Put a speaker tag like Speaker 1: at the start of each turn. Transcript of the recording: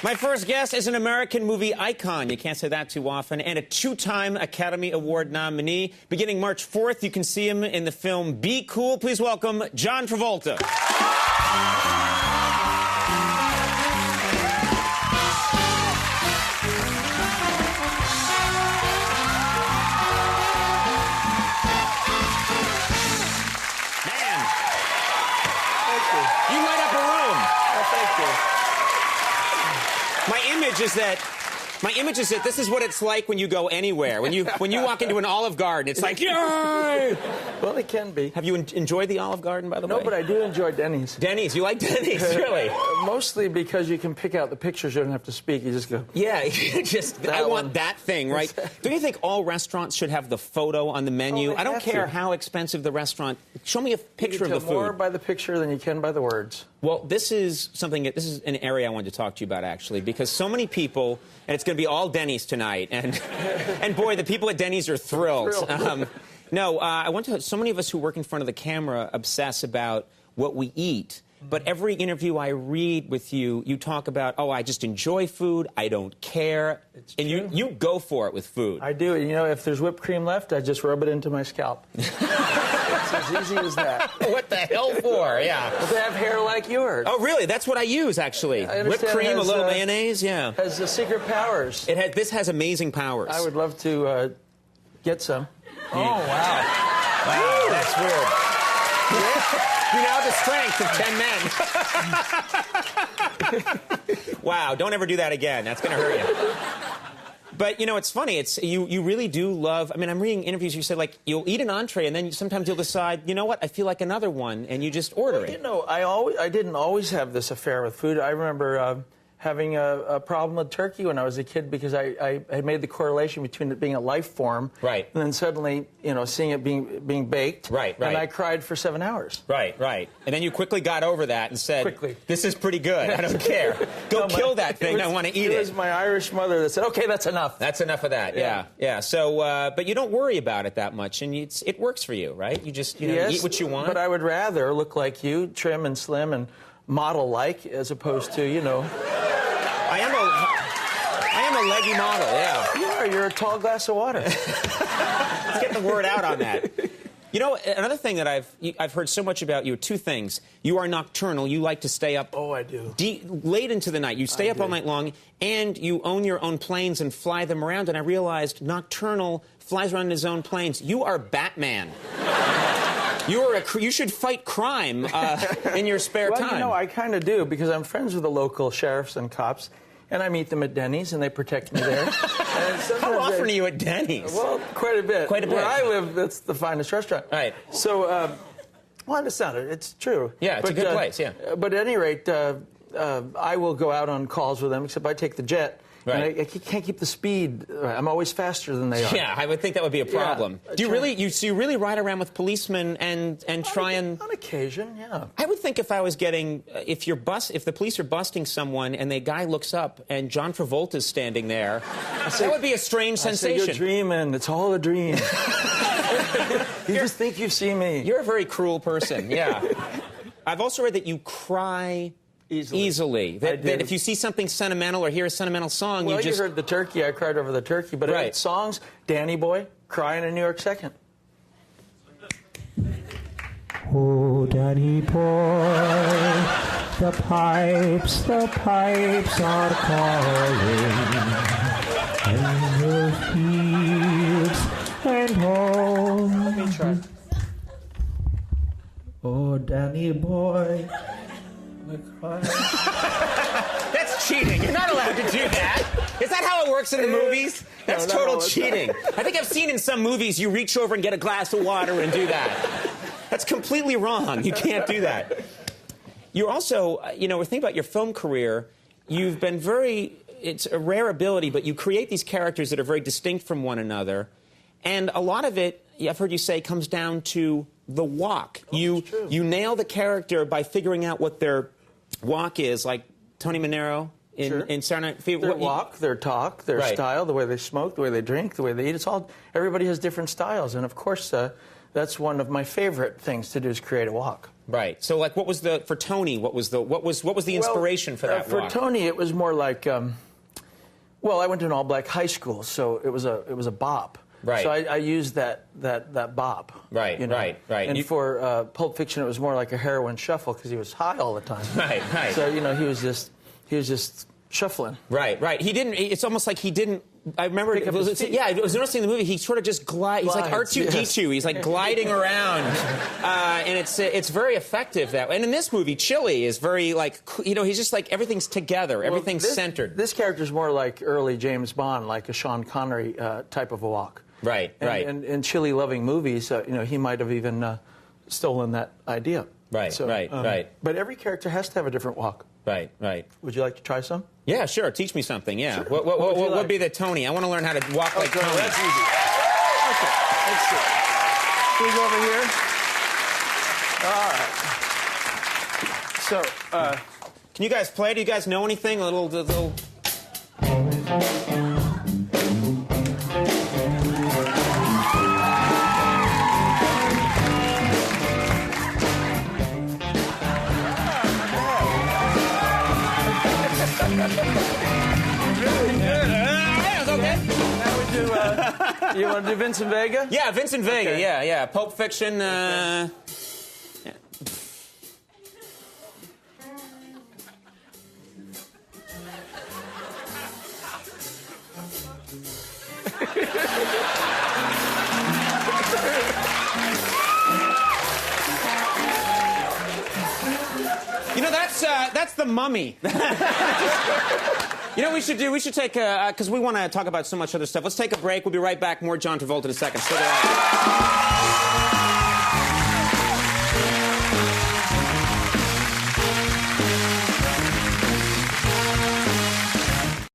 Speaker 1: My first guest is an American movie icon. You can't say that too often. And a two-time Academy Award nominee. Beginning March 4th, you can see him in the film Be Cool. Please welcome John Travolta. Man.
Speaker 2: Thank you.
Speaker 1: You light up a room.
Speaker 2: Oh, thank you.
Speaker 1: My image is that this is what it's like when you go anywhere. When you walk into an Olive Garden, it's like, yay!
Speaker 2: Well, it can be.
Speaker 1: Have you enjoyed the Olive Garden, by the way?
Speaker 2: No, but I do enjoy Denny's.
Speaker 1: Denny's, you like Denny's, really?
Speaker 2: Mostly because you can pick out the pictures. You don't have to speak. You just go.
Speaker 1: Yeah, I want that thing, right? Don't you think all restaurants should have the photo on the menu?
Speaker 2: Oh,
Speaker 1: I don't care how expensive the restaurant. Show me a picture of the food.
Speaker 2: You can tell more by the picture than you can by the words.
Speaker 1: Well, this is an area I wanted to talk to you about, actually, because so many people, and it's going to be all Denny's tonight, and boy, the people at Denny's are thrilled. So many of us who work in front of the camera obsess about what we eat. But every interview I read with you, you talk about, oh, I just enjoy food, I don't care.
Speaker 2: It's
Speaker 1: and
Speaker 2: true.
Speaker 1: you go for it with food.
Speaker 2: I do. You know, if there's whipped cream left, I just rub it into my scalp. It's as easy as that.
Speaker 1: What the hell for? Yeah.
Speaker 2: But they have hair like yours.
Speaker 1: Oh, really? That's what I use, actually. Whipped cream, a little mayonnaise, yeah.
Speaker 2: Has secret powers.
Speaker 1: This has amazing powers.
Speaker 2: I would love to get some. Oh, wow.
Speaker 1: Wow, that's weird. You now have the strength of 10 men. Wow, don't ever do that again. That's going to hurt you. But, you know, it's funny. You really do love... I mean, I'm reading interviews. You said, like, you'll eat an entree, and then sometimes you'll decide, you know what, I feel like another one, and you just order it.
Speaker 2: You know, I didn't always have this affair with food. I remember having a problem with turkey when I was a kid because I had made the correlation between it being a life form,
Speaker 1: right,
Speaker 2: and then suddenly, you know, seeing it being baked,
Speaker 1: right,
Speaker 2: and I cried for 7 hours.
Speaker 1: Right. And then you quickly got over that and said,
Speaker 2: quickly,
Speaker 1: this is pretty good. I don't care. Go kill that thing. I want to eat it.
Speaker 2: It was my Irish mother that said, okay, that's enough.
Speaker 1: That's enough of that, yeah. So, but you don't worry about it that much, and it works for you, right? You just,
Speaker 2: yes,
Speaker 1: eat what you want.
Speaker 2: But I would rather look like you, trim and slim and model-like, as opposed to, you know...
Speaker 1: I am a leggy model, yeah.
Speaker 2: You're a tall glass of water.
Speaker 1: Let's get the word out on that. You know, another thing that I've heard so much about you, two things. You are nocturnal. You like to stay up...
Speaker 2: Oh, I do.
Speaker 1: Late into the night. You stay up all night long, and you own your own planes and fly them around, and I realized nocturnal flies around in his own planes. You are Batman. You should fight crime in your spare time.
Speaker 2: Well, you know, I kind of do, because I'm friends with the local sheriffs and cops, and I meet them at Denny's, and they protect me there.
Speaker 1: How often are you at Denny's?
Speaker 2: Well, quite a bit.
Speaker 1: Quite a bit.
Speaker 2: Where I live, that's the finest restaurant.
Speaker 1: Right.
Speaker 2: So, well, it's not. It's true.
Speaker 1: Yeah, it's a good place, yeah.
Speaker 2: But at any rate, I will go out on calls with them, except I take the jet.
Speaker 1: Right.
Speaker 2: And I can't keep the speed. I'm always faster than they are.
Speaker 1: Yeah, I would think that would be a problem.
Speaker 2: Yeah.
Speaker 1: Do you really? You really ride around with policemen and try and?
Speaker 2: On occasion, yeah.
Speaker 1: I would think if I was getting if the police are busting someone and the guy looks up and John Travolta's standing there, that would be a strange sensation.
Speaker 2: You're dreaming. It's all a dream. You just think you see me.
Speaker 1: You're a very cruel person. Yeah. I've also read that you cry. Easily. That if you see something sentimental or hear a sentimental song,
Speaker 2: well,
Speaker 1: you just...
Speaker 2: you heard the turkey. I cried over the turkey. But
Speaker 1: right.
Speaker 2: It's songs, Danny Boy, crying in New York Second.
Speaker 3: Oh, Danny Boy, the pipes are calling, and the fields and home.
Speaker 2: Let me try.
Speaker 3: Oh, Danny Boy.
Speaker 1: That's cheating. You're not allowed to do that. Is that how it works in the movies? That's total cheating. I think I've seen in some movies you reach over and get a glass of water and do that. That's completely wrong. You can't do that. You're also, you know, think about your film career. You've been it's a rare ability, but you create these characters that are very distinct from one another. And a lot of it, I've heard you say, comes down to the walk.
Speaker 2: Oh,
Speaker 1: you nail the character by figuring out what their walk is, like Tony Manero in Saturday Night Fever.
Speaker 2: Their walk, their talk, their style, the way they smoke, the way they drink, the way they eat. Everybody has different styles. And, of course, that's one of my favorite things to do is create a walk.
Speaker 1: Right. So, like, what was the for Tony? What was the inspiration for that
Speaker 2: For
Speaker 1: walk?
Speaker 2: Tony, it was more like, well, I went to an all-black high school, so it was a bop.
Speaker 1: Right.
Speaker 2: So I used that bop.
Speaker 1: Right.
Speaker 2: You know?
Speaker 1: Right.
Speaker 2: And for Pulp Fiction, it was more like a heroin shuffle because he was high all the time.
Speaker 1: Right. Right.
Speaker 2: So he was just shuffling.
Speaker 1: Right. Right. He didn't. It's almost like he didn't. I remember. I was noticing the movie. He sort of just glides. He's like R2D2. Yes. He's like gliding around, and it's very effective that way. And in this movie, Chili is very like he's just like everything's together, everything's centered.
Speaker 2: This character's more like early James Bond, like a Sean Connery type of a walk.
Speaker 1: Right. Right.
Speaker 2: And Chili loving movies, he might have even stolen that idea.
Speaker 1: Right.
Speaker 2: So,
Speaker 1: right.
Speaker 2: But every character has to have a different walk.
Speaker 1: Right. Right.
Speaker 2: Would you like to try some?
Speaker 1: Yeah, sure. Teach me something. Yeah.
Speaker 2: Sure.
Speaker 1: What would be the Tony? I want to learn how to walk like Tony.
Speaker 2: That's easy. Okay. Let's see. Can we go over here? All right. So,
Speaker 1: can you guys play? Do you guys know anything? A little.
Speaker 2: Really good.
Speaker 1: Okay.
Speaker 2: Now we do. You want to do Vincent Vega?
Speaker 1: Yeah, Vincent Vega.
Speaker 2: Okay.
Speaker 1: Yeah. Pulp Fiction. Yeah. That's the Mummy. You know what we should do? We should take because we want to talk about so much other stuff. Let's take a break. We'll be right back. More John Travolta in a second. Stay there.